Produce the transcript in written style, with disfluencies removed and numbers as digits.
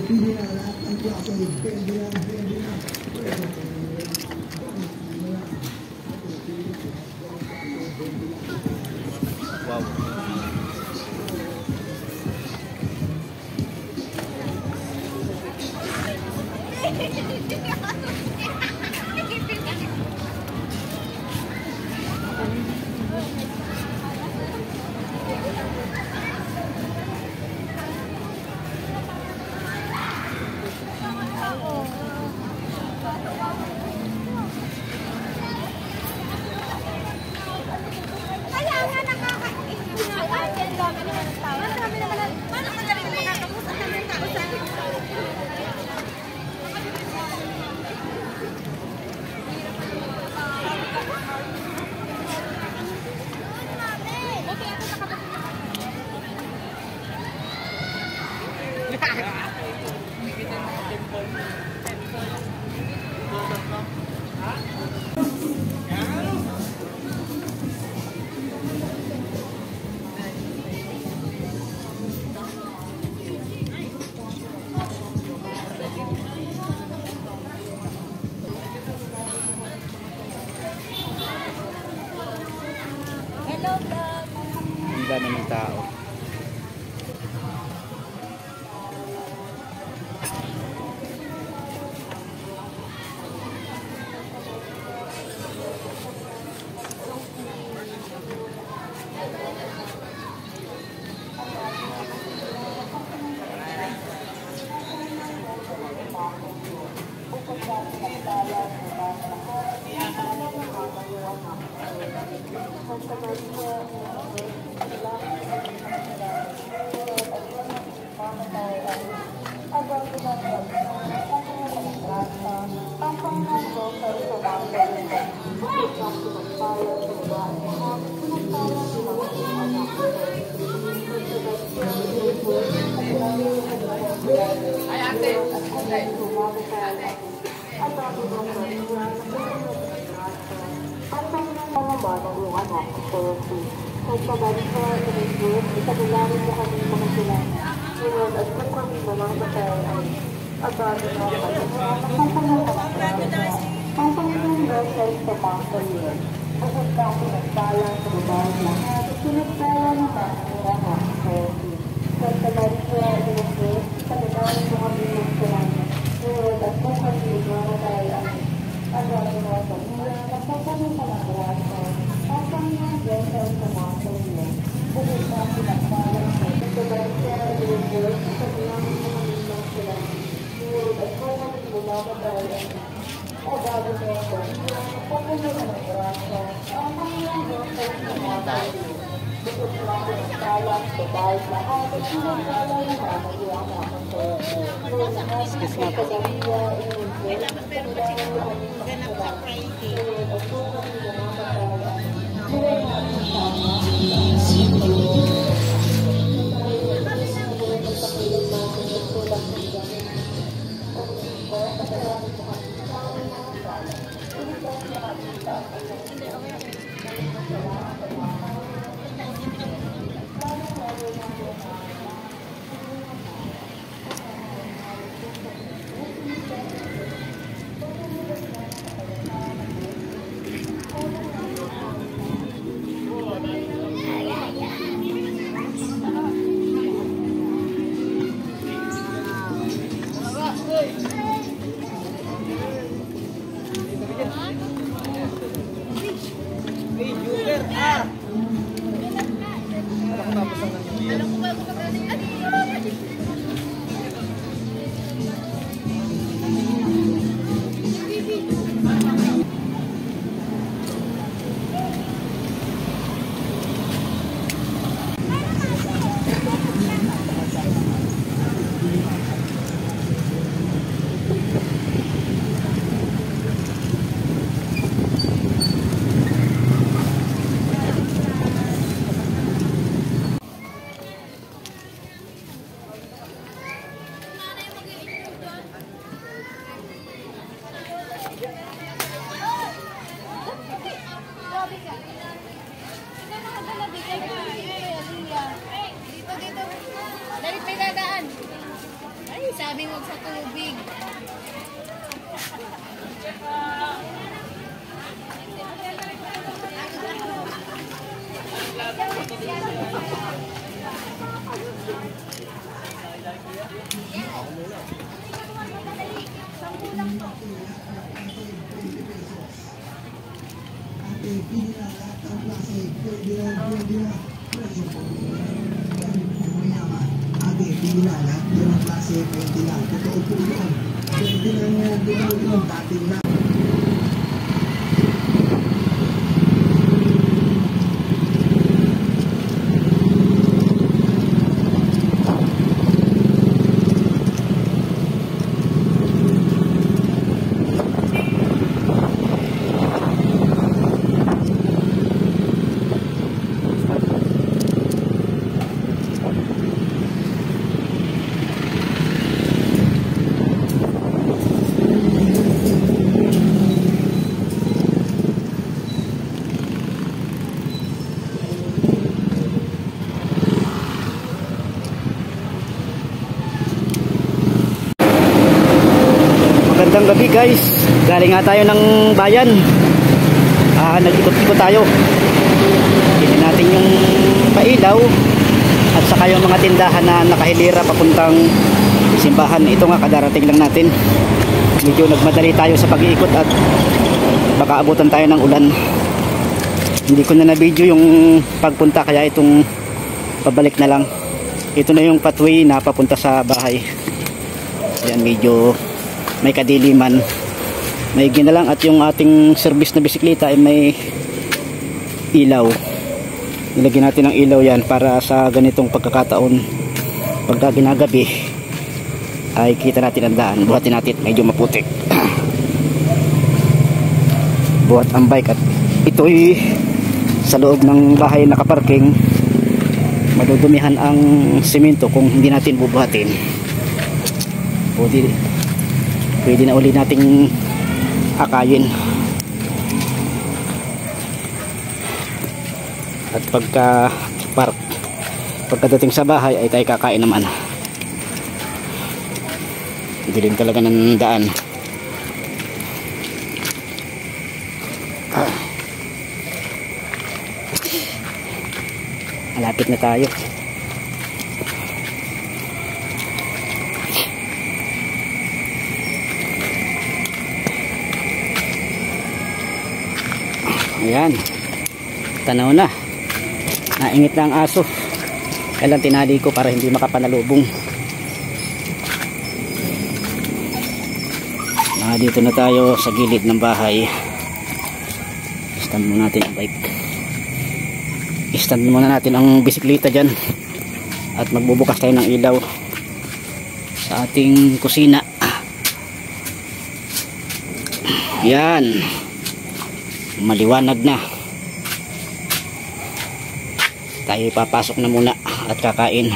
pili na lahat ng klaseng depende na. Ang dami ng tao. pili na lahat ng klase. Pwede na. Presyo po. Mayaman. Ate, pili na lahat ng klase. Pwede na. Totoo po yun. Pwede na nga. Totoo yun. Dating na. Magandang gabi guys, galing nga tayo ng bayan. Nag-ikot-ikot tayo. Tingnan natin yung pailaw at saka yung mga tindahan na nakahilira papuntang simbahan. Ito nga, kadarating lang natin. Medyo nagmadali tayo sa pag-iikot at baka abutan tayo ng ulan. Hindi ko na na-video yung pagpunta, kaya itong pabalik na lang. Ito na yung pathway na papunta sa bahay. Ayan, medyo may kadiliman, may ginalang, at yung ating service na bisikleta ay may ilaw. Nilagyan natin ng ilaw yan para sa ganitong pagkakataon, pagka ginagabi ay kita natin ang daan. Buhatin natin, medyo maputik. Buhat ang bike, at ito'y sa loob ng bahay nakaparking. Madudumihan ang simento kung hindi natin bubuhatin. Pwede na uli nating akayin. At pagkadating sa bahay ay tayo kakain naman. Dilim talaga ng daan. Malapit na tayo. Ayan, tanaw na. Naingit na ang aso. Kailan tinali ko para hindi makapanalubong. Dito na tayo sa gilid ng bahay. Stand muna natin ang bike. Stand muna natin ang bisikleta dyan. At magbubukas tayo ng ilaw sa ating kusina. Yan, maliwanag na. Tayo papasok na muna at kakain.